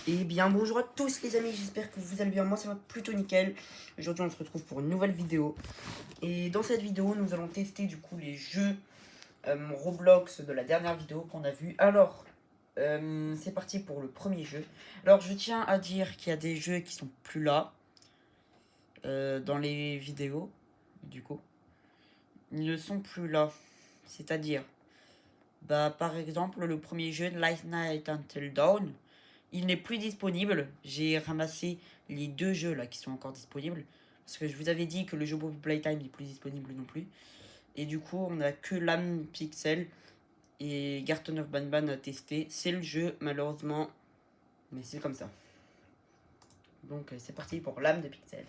Et bien bonjour à tous les amis, j'espère que vous allez bien, moi ça va plutôt nickel. Aujourd'hui on se retrouve pour une nouvelle vidéo. Et dans cette vidéo nous allons tester du coup les jeux Roblox de la dernière vidéo qu'on a vu. Alors c'est parti pour le premier jeu. Alors je tiens à dire qu'il y a des jeux qui sont plus là dans les vidéos du coup. Ils ne sont plus là, c'est-à-dire par exemple le premier jeu Last Night Until Dawn. Il n'est plus disponible. J'ai ramassé les deux jeux là qui sont encore disponibles. Parce que je vous avais dit que le jeu Poppy Playtime n'est plus disponible non plus. Et du coup, on n'a que l'âme Pixel et Garten of Banban à tester. C'est le jeu, malheureusement. Mais c'est comme ça. Donc, c'est parti pour l'âme de Pixel.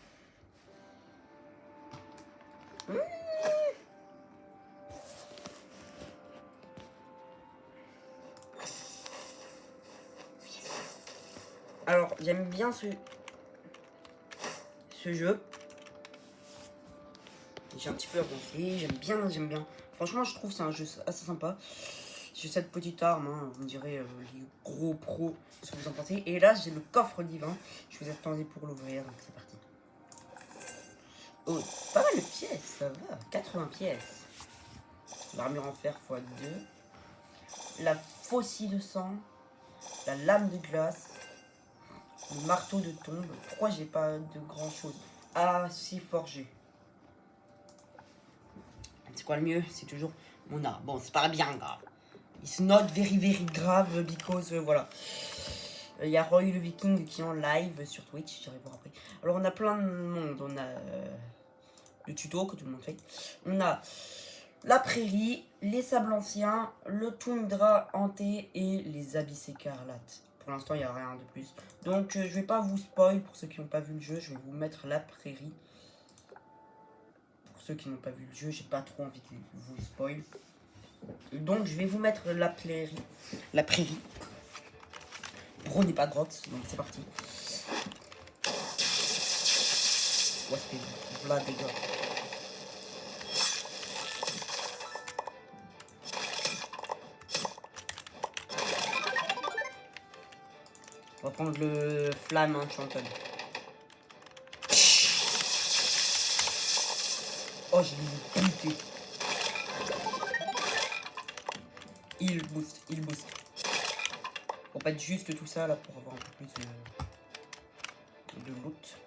Alors, j'aime bien ce jeu. J'ai un petit peu avancé, j'aime bien. Franchement, je trouve que c'est un jeu assez sympa. J'ai cette petite arme, hein, vous me direz les gros pros, ce que vous en pensez. Et là, j'ai le coffre divin. Je vous attendais pour l'ouvrir, donc c'est parti. Oh, pas mal de pièces, ça va. 80 pièces. L'armure en fer x2. La faucille de sang. La lame de glace. Le marteau de tombe. Pourquoi j'ai pas de grand chose? Ah, si, forgé. C'est quoi le mieux? C'est toujours mon art. Bon, c'est pas bien grave. It's not very grave because voilà. Il y a Roy le Viking qui est en live sur Twitch, j'irai voir après. Alors on a plein de monde, on a le tuto que tout le monde fait. On a la prairie, les sables anciens, le toundra hanté et les abysses écarlates. Pour l'instant il n'y a rien de plus. Donc je vais pas vous spoil pour ceux qui n'ont pas vu le jeu, je vais vous mettre la prairie. Pour ceux qui n'ont pas vu le jeu, j'ai pas trop envie de vous spoil. Donc je vais vous mettre la prairie. Bro n'est pas grotte, donc c'est parti. Ouais, c'est là des gars. On va prendre le flamme enchanted. Oh, je l'ai buté. Il boost. Faut pas être juste tout ça là pour avoir un peu plus de loot.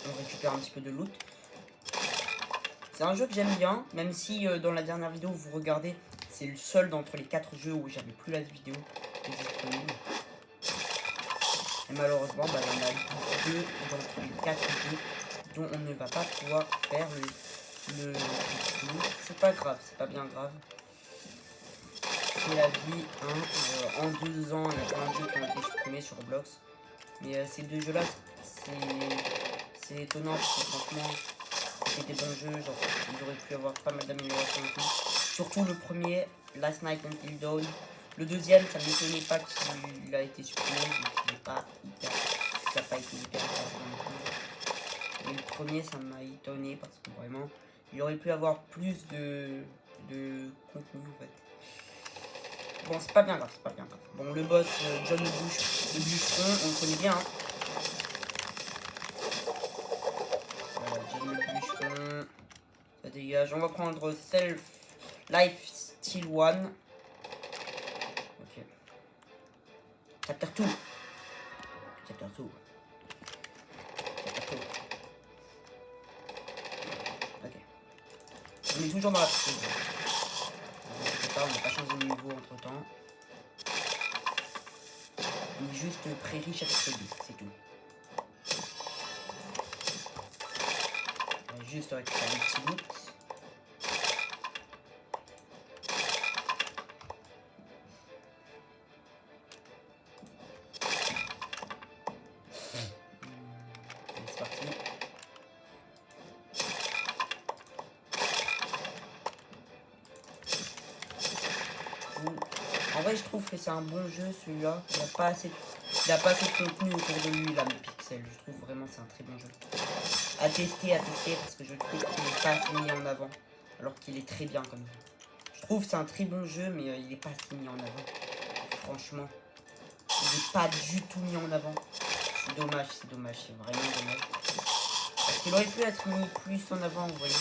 On récupère un petit peu de loot. C'est un jeu que j'aime bien, même si dans la dernière vidéo vous regardez, c'est le seul d'entre les 4 jeux où j'avais plus la vidéo disponible. Et malheureusement, il y en a 2 d'entre les 4 jeux dont on ne va pas pouvoir faire le c'est pas grave, c'est pas bien grave. C'est la vie, hein. En 2 ans, il y a plein de jeux qui ont été supprimés sur Roblox. Mais ces deux jeux-là, c'est étonnant parce que franchement, c'était des bons jeux. Genre, ils auraient pu avoir pas mal d'améliorations et tout. Surtout le premier, Last Night Until Dawn. Le deuxième, ça ne m'étonnait pas qu'il a été supprimé, donc il n'a pas été hyper mais le premier, ça m'a étonné parce que vraiment, il aurait pu avoir plus de contenu en fait. Bon, c'est pas bien grave, Bon, le boss, John le bûcheron, on le connaît bien. Hein. Voilà, John le bûcheron. Ça dégage. On va prendre Self Life Steel One. Ok. Chapter 2. Ok. On est toujours dans la prison. On n'a pas changé de niveau entre temps. On est juste prairie chapitre 2, c'est tout. On va juste récupérer un petit loot. C'est parti. En vrai, je trouve que c'est un bon jeu celui-là. Il n'a pas assez de contenu autour de lui, là, le Pixel. Je trouve vraiment c'est un très bon jeu. À tester, parce que je trouve qu'il n'est pas assez mis en avant. Alors qu'il est très bien comme jeu. Je trouve que c'est un très bon jeu, mais il n'est pas assez mis en avant. Franchement, il n'est pas du tout mis en avant. C'est dommage, c'est vraiment dommage. Parce qu'il aurait pu être mis plus en avant, vous voyez.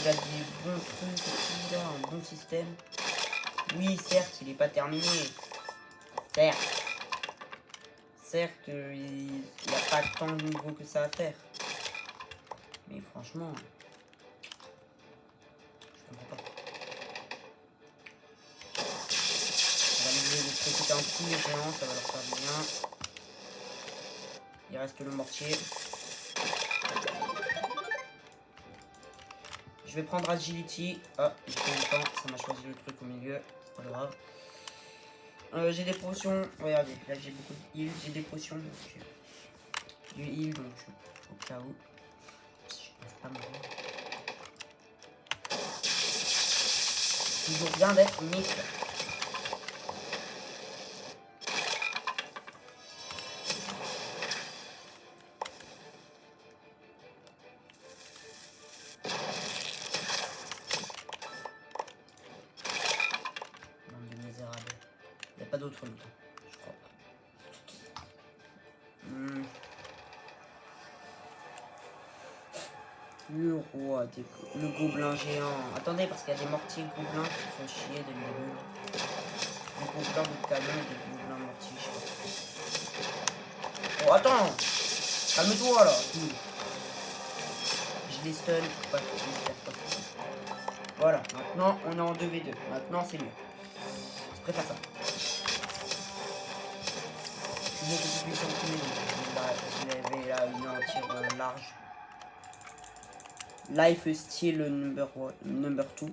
Il a des bons trucs, tout, là, un bon système. Oui, certes, il n'est pas terminé. Certes. Certes, il n'y a pas tant de niveaux que ça à faire. Mais franchement, je comprends pas. On va les profiter un coup les géants, ça va leur faire bien. Il reste le mortier. Je vais prendre agility. Ah, j'ai pas eu le temps, ça m'a choisi le truc au milieu. Pas grave. J'ai des potions. Regardez, là j'ai beaucoup de heal. J'ai des potions. Donc du heal, donc au cas où. Je passe pas mourir. Toujours bien d'être méfiant. Bande de misérables. Il n'y a pas d'autre loot, je crois pas. Le roi des le gobelin géant. Attendez, parce qu'il y a des mortiers gobelins qui font chier dès le début. Des gobelins de canon et des gobelins mortiers, je crois. Oh, attends! Calme-toi là! Je les stun pour pas qu'ils se fassent passer. Voilà, maintenant on est en 2v2. Maintenant c'est mieux. Je préfère ça. Je suis beaucoup plus puissant que lui. Il avait là une entière large. Life Steal number 2.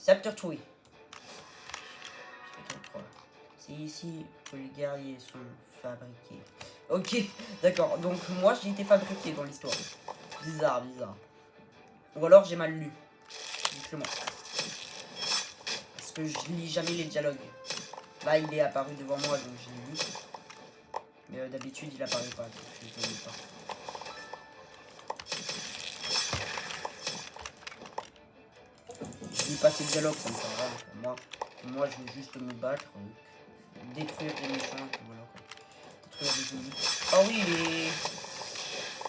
Chapter 3. C'est ici que les guerriers sont fabriqués. Ok, d'accord. Donc moi j'ai été fabriqué dans l'histoire. Bizarre. Ou alors j'ai mal lu. Dites-le moi. Parce que je lis jamais les dialogues. Là il est apparu devant moi donc je l'ai lu. Mais d'habitude il apparaît pas. Donc je ne lis pas. Je lis pas ces dialogues, ça me sert à rien. Moi je veux juste me battre. Détruire des méchants. Voilà quoi. Détruire des ennemis. Oh oui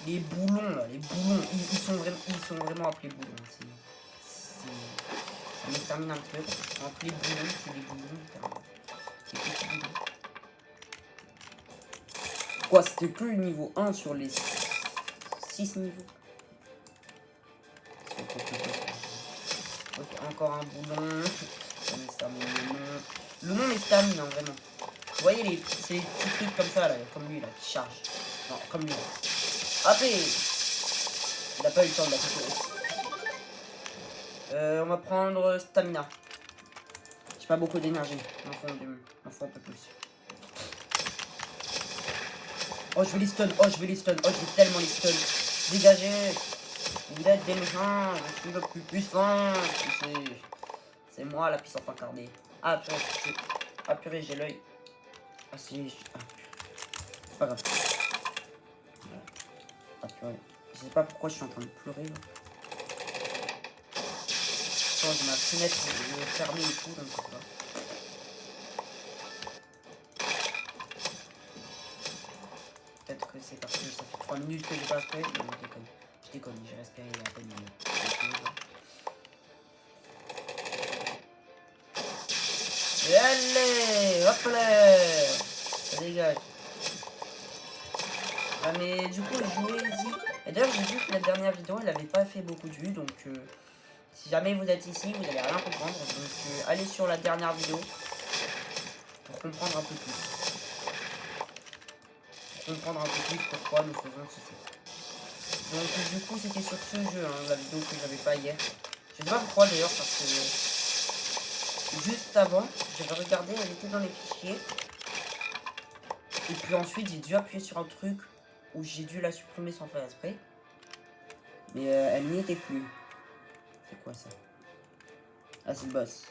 les boulons là, les boulons, ils sont vraiment appelés boulons. Ça m'extermine un peu. Entre les boulons, c'est des boulons. Des petits boulons. Quoi, c'était que le niveau 1 sur les 6 niveaux. Ok, encore un boulon. Ça m'extermine le nom. Le nom m'extermine, hein, vraiment. Vous voyez, c'est les petits trucs comme ça, là, comme lui, là, qui charge. Non, comme lui. Après, il n'a pas eu le temps de la couper. On va prendre stamina. J'ai pas beaucoup d'énergie. Il m'en faut un peu plus. Oh, je vais les stun. Oh, je vais tellement les stun. Dégagez. Vous êtes des méchants. Je suis le plus puissant. C'est moi la puissance incarnée. Ah, purée, j'ai l'œil. Ah, c'est pas grave. Ah, purée. Je sais pas pourquoi je suis en train de pleurer là. J'ai ma fenêtre fermée et tout, donc c'est pas. Peut-être que c'est parce que ça fait 3 minutes que j'ai pas aspiré. Non, je déconne, j'ai respiré il y a à peine une minute. Et allez, hop là, ça dégage. Ah mais du coup, jouez-y. Et d'ailleurs, j'ai vu que la dernière vidéo, elle avait pas fait beaucoup de vues, donc si jamais vous êtes ici, vous allez rien comprendre. Donc allez sur la dernière vidéo pour comprendre un peu plus. Comprendre un peu plus pourquoi nous faisons ceci. Donc du coup c'était sur ce jeu, hein, la vidéo que j'avais pas hier. Je sais pas pourquoi d'ailleurs parce que juste avant j'avais regardé, elle était dans les fichiers. Et puis ensuite j'ai dû appuyer sur un truc où j'ai dû la supprimer sans faire exprès. Mais elle n'y était plus. C'est quoi ça? Ah c'est le boss.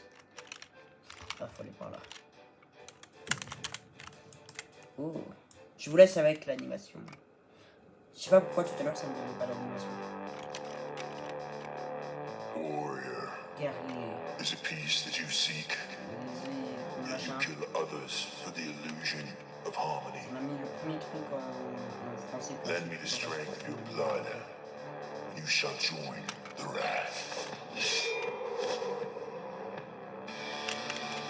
Ah faut aller par là. Oh. Je vous laisse avec l'animation. Je sais pas pourquoi tout à l'heure ça ne donnait pas l'animation. is a peace that you seek. Le Yet you machin. kill others for the illusion of harmony. On a mis le premier truc en français. pour Lend me the strength of your blood, and you shall join the wrath.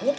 Oh,